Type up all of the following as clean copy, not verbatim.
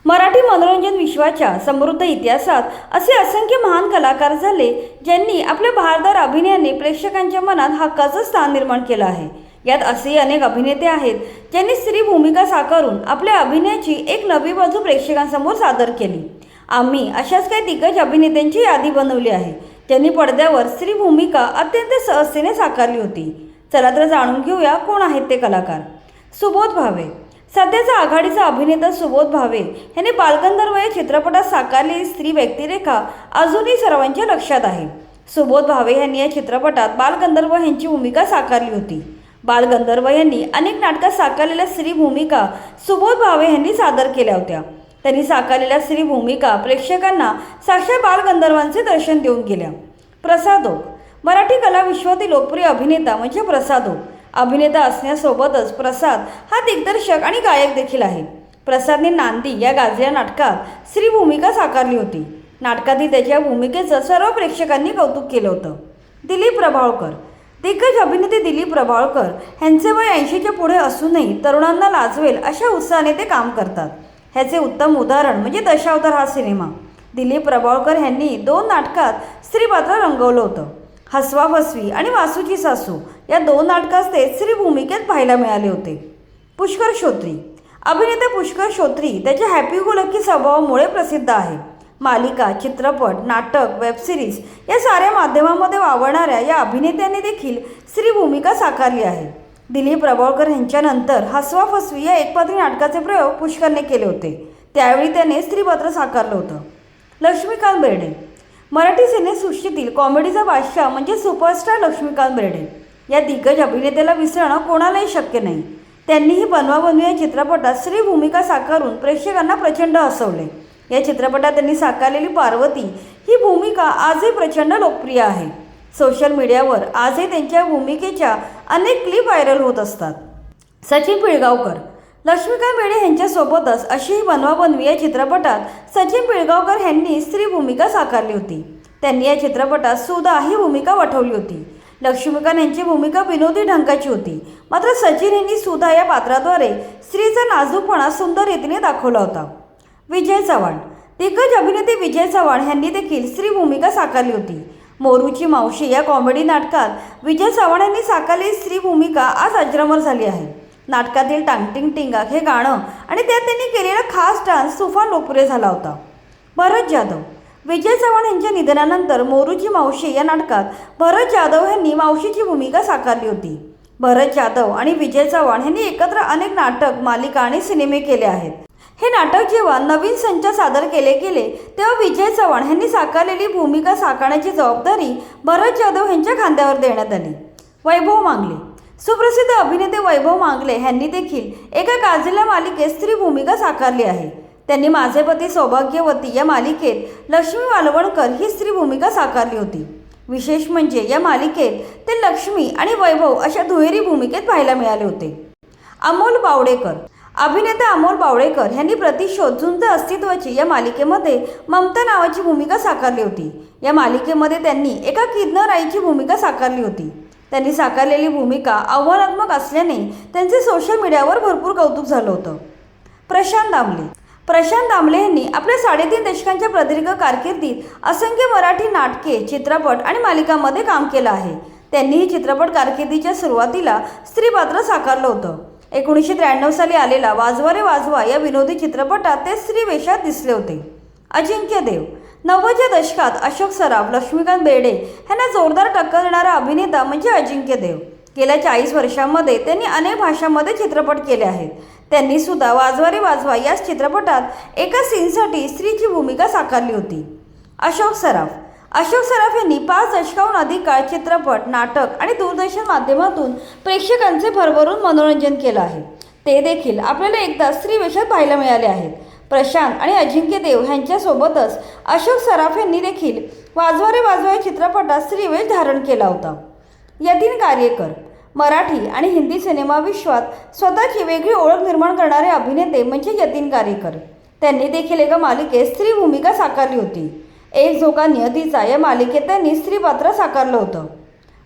मराठी मनोरंजन विश्वाच्या समृद्ध इतिहासात असे असंख्य महान कलाकार झाले ज्यांनी आपल्या भारदार अभिनयाने प्रेक्षकांच्या मनात हक्काचं स्थान निर्माण केलं आहे। यात असेही अनेक अभिनेते आहेत ज्यांनी स्त्री भूमिका साकारून आपल्या अभिनयाची एक नवी बाजू प्रेक्षकांसमोर सादर केली। आम्ही अशाच काही दिग्गज अभिनेत्यांची यादी बनवली आहे ज्यांनी पडद्यावर स्त्री भूमिका अत्यंत सहजतेने साकारली होती। चला तर जाणून घेऊया कोण आहेत ते कलाकार। सुबोध भावे। सध्याचा आघाडीचा अभिनेता सुबोध भावे यांनी बालगंधर्व या चित्रपटात साकारलेली स्त्री व्यक्तिरेखा अजूनही सर्वांच्या लक्षात आहे। सुबोध भावे यांनी या चित्रपटात बालगंधर्व यांची भूमिका साकारली होती। बालगंधर्व यांनी अनेक नाटकात साकारलेल्या स्त्री भूमिका सुबोध भावे यांनी सादर केल्या होत्या। त्यांनी साकारलेल्या स्त्री भूमिका प्रेक्षकांना साक्षात बालगंधर्वांचे दर्शन देऊन गेल्या। प्रसाद ओक। मराठी कला विश्वातील लोकप्रिय अभिनेता म्हणजे प्रसाद ओक। अभिनेता असण्यासोबतच प्रसाद हा दिग्दर्शक आणि गायक देखील आहे। प्रसादने नांदी या गाजलेल्या नाटकात स्त्री भूमिका साकारली होती। नाटकातील त्याच्या भूमिकेचं सर्व प्रेक्षकांनी कौतुक केलं होतं। दिलीप प्रभावळकर। दिग्गज अभिनेते दिलीप प्रभावळकर यांचे वय 80च्या पुढे असूनही तरुणांना लाजवेल अशा उत्साहाने ते काम करतात। ह्याचे उत्तम उदाहरण म्हणजे दशावतार हा सिनेमा। दिलीप प्रभावळकर यांनी 2 नाटकात स्त्री पात्र रंगवलं होतं। हसवा फसवी आणि वासूची सासू या 2 नाटकात ते स्त्री भूमिकेत पाहायला मिळाले होते। पुष्कर श्रोत्री। अभिनेता पुष्कर श्रोत्री त्याच्या हॅपी गो लकी स्वभावामुळे प्रसिद्ध आहे। मालिका, चित्रपट, नाटक, वेबसिरीज या साऱ्या माध्यमांमध्ये वावरणाऱ्या या अभिनेत्याने देखील स्त्री भूमिका साकारली आहे। दिलीप प्रभावळकर यांच्यानंतर हसवा फसवी या एकपात्री नाटकाचे प्रयोग पुष्करने केले होते। त्यावेळी त्याने स्त्री पात्र साकारलं होतं। लक्ष्मीकांत बेर्डे। मराठी सिनेसृष्टीतील कॉमेडीचा बादशाह म्हणजे सुपरस्टार लक्ष्मीकांत बेर्डे। या दिग्गज अभिनेत्याला विसरणं कोणालाही शक्य नाही। त्यांनीही बनवाबनवी या चित्रपटात स्त्री भूमिका साकारून प्रेक्षकांना प्रचंड हसवले। या चित्रपटात त्यांनी साकारलेली पार्वती ही भूमिका आजही प्रचंड लोकप्रिय आहे। सोशल मीडियावर आजही त्यांच्या भूमिकेच्या अनेक क्लिप व्हायरल होत असतात। सचिन पिळगावकर। लक्ष्मीकांत बेर्डे यांच्यासोबतच अशीही बनवाबनवी या चित्रपटात सचिन पिळगावकर यांनी स्त्री भूमिका साकारली होती। त्यांनी या चित्रपटात सुधा ही भूमिका वठवली होती। लक्ष्मीकांत यांची भूमिका विनोदी ढंगाची होती, मात्र सचिन यांनी सुधा या पात्राद्वारे स्त्रीचा नाजूकपणा सुंदर रीतीने दाखवला होता। विजय चव्हाण। दिग्गज अभिनेते विजय चव्हाण यांनी देखील स्त्री भूमिका साकारली होती। मोरूची मावशी या कॉमेडी नाटकात विजय चव्हाण यांनी साकारलेली स्त्री भूमिका आज अजरामर झाली आहे। नाटकातील टांगटिंग टिंगाक हे गाणं आणि त्यात त्यांनी केलेला खास डान्स तुफान लोकप्रिय झाला होता। भरत जाधव। विजय चव्हाण यांच्या निधनानंतर मोरूची मावशी या नाटकात भरत जाधव यांनी मावशीची भूमिका साकारली होती। भरत जाधव आणि विजय चव्हाण यांनी एकत्र अनेक नाटक, मालिका आणि सिनेमे केले आहेत। हे नाटक जेव्हा नवीन संच सादर केले गेले तेव्हा विजय चव्हाण यांनी साकारलेली भूमिका साकारण्याची जबाबदारी भरत जाधव यांच्या खांद्यावर देण्यात आली। वैभव मांगले। सुप्रसिद्ध अभिनेते वैभव मांगले यांनी देखील एका गाजलेल्या मालिकेत स्त्री भूमिका साकारली आहे। त्यांनी माझे पती सौभाग्यवती या मालिकेत लक्ष्मी वालवणकर ही स्त्री भूमिका साकारली होती। विशेष म्हणजे या मालिकेत ते लक्ष्मी आणि वैभव अशा दुहेरी भूमिकेत पाहायला मिळाले होते। अमोल बावडेकर। अभिनेता अमोल बावडेकर यांनी प्रतिशोध झुंज अस्तित्वाची या मालिकेमध्ये ममता नावाची भूमिका साकारली होती। या मालिकेमध्ये त्यांनी एका किन्नर आईची भूमिका साकारली होती। त्यांनी साकारलेली भूमिका आव्हानात्मक असल्याने त्यांचे सोशल मीडियावर भरपूर कौतुक झालं होतं। प्रशांत दामले। प्रशांत दामले यांनी आपल्या 3.5 दशकांच्या प्रदीर्घ कारकिर्दीत असंख्य मराठी नाटके, चित्रपट आणि मालिकांमध्ये काम केलं आहे। त्यांनीही चित्रपट कारकिर्दीच्या सुरुवातीला स्त्री पात्र साकारलं होतं। 1993 साली आलेला वाजवा रे वाजवा या विनोदी चित्रपटात ते स्त्री वेशात दिसले होते। अजिंक्य देव। 90च्या दशकात अशोक सराफ, लक्ष्मीकांत बेर्डे यांना जोरदार टक्कर देणारा अभिनेता म्हणजे अजिंक्य देव। गेल्या 40 वर्षांमध्ये त्यांनी अनेक भाषांमध्ये चित्रपट केले आहेत। त्यांनी सुद्धा वाजवा रे वाजवा या चित्रपटात एका सीनसाठी स्त्रीची भूमिका साकारली होती। अशोक सराफ। अशोक सराफ यांनी 5 दशकाहून अधिक काळ चित्रपट, नाटक आणि दूरदर्शन माध्यमातून प्रेक्षकांचे भरभरून मनोरंजन केलं आहे। ते देखील आपल्याला एकदा स्त्री वेशात पाहायला मिळाले आहेत। प्रशांत आणि अजिंक्य देव यांच्यासोबतच अशोक सराफ यांनी देखील वाजवा रे वाजवा या चित्रपटात स्त्रीवेश धारण केला होता। यतीन कार्यकर। मराठी आणि हिंदी सिनेमा विश्वात स्वतःची वेगळी ओळख निर्माण करणारे अभिनेते म्हणजे यतीन कार्यकर। त्यांनी देखील एका मालिकेत स्त्री भूमिका साकारली होती। एक झोका नियतीचा या मालिकेत त्यांनी स्त्री पात्र साकारलं होतं।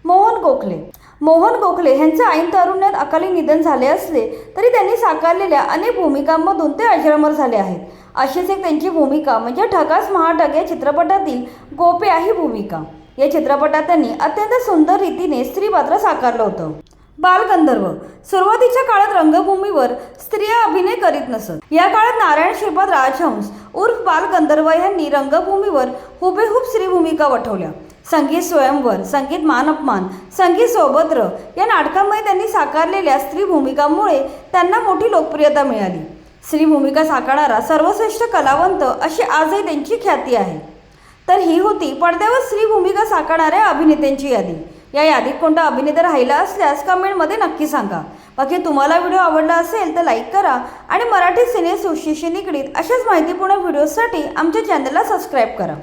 मोहन गोखले। मोहन गोखले यांचे ऐन तारुण्यात अकाली निधन झाले असले तरी त्यांनी साकारलेल्या अनेक भूमिकांमधून ते अजरामर झाले आहेत। अशीच एक त्यांची भूमिका म्हणजे ठगास महाठग या चित्रपटातील गोप्या ही भूमिका. या चित्रपटात त्यांनी अत्यंत सुंदर रीतीने स्त्री पात्र साकारलं होतं. बालगंधर्व. सुरुवातीच्या काळात रंगभूमीवर स्त्रिया अभिनय करीत नसत. या काळात नारायण श्रीपाद राजहंस उर्फ बालगंधर्व यांनी रंगभूमीवर हुबेहूब स्त्री भूमिका वठवल्या. संगीत स्वयंवर, संगीत मान अपमान, संगीत सौभद्र या नाटकांमध्ये त्यांनी साकारलेल्या स्त्री भूमिकांमुळे त्यांना मोठी लोकप्रियता मिळाली. स्त्री भूमिका साकारणारा सर्वश्रेष्ठ कलावंत अशी आजही त्यांची ख्याती आहे. तर ही होती पडद्यावर स्त्री भूमिका साकारणाऱ्या अभिनेत्यांची यादी. या यादीत कोणता अभिनेता राहिला असल्यास कमेंटमध्ये नक्की सांगा. बाकी तुम्हाला व्हिडिओ आवडला असेल तर लाईक करा आणि मराठी सिने सृष्टीशी निगडीत अशाच माहितीपूर्ण व्हिडिओसाठी आमच्या चॅनलला सबस्क्राईब करा.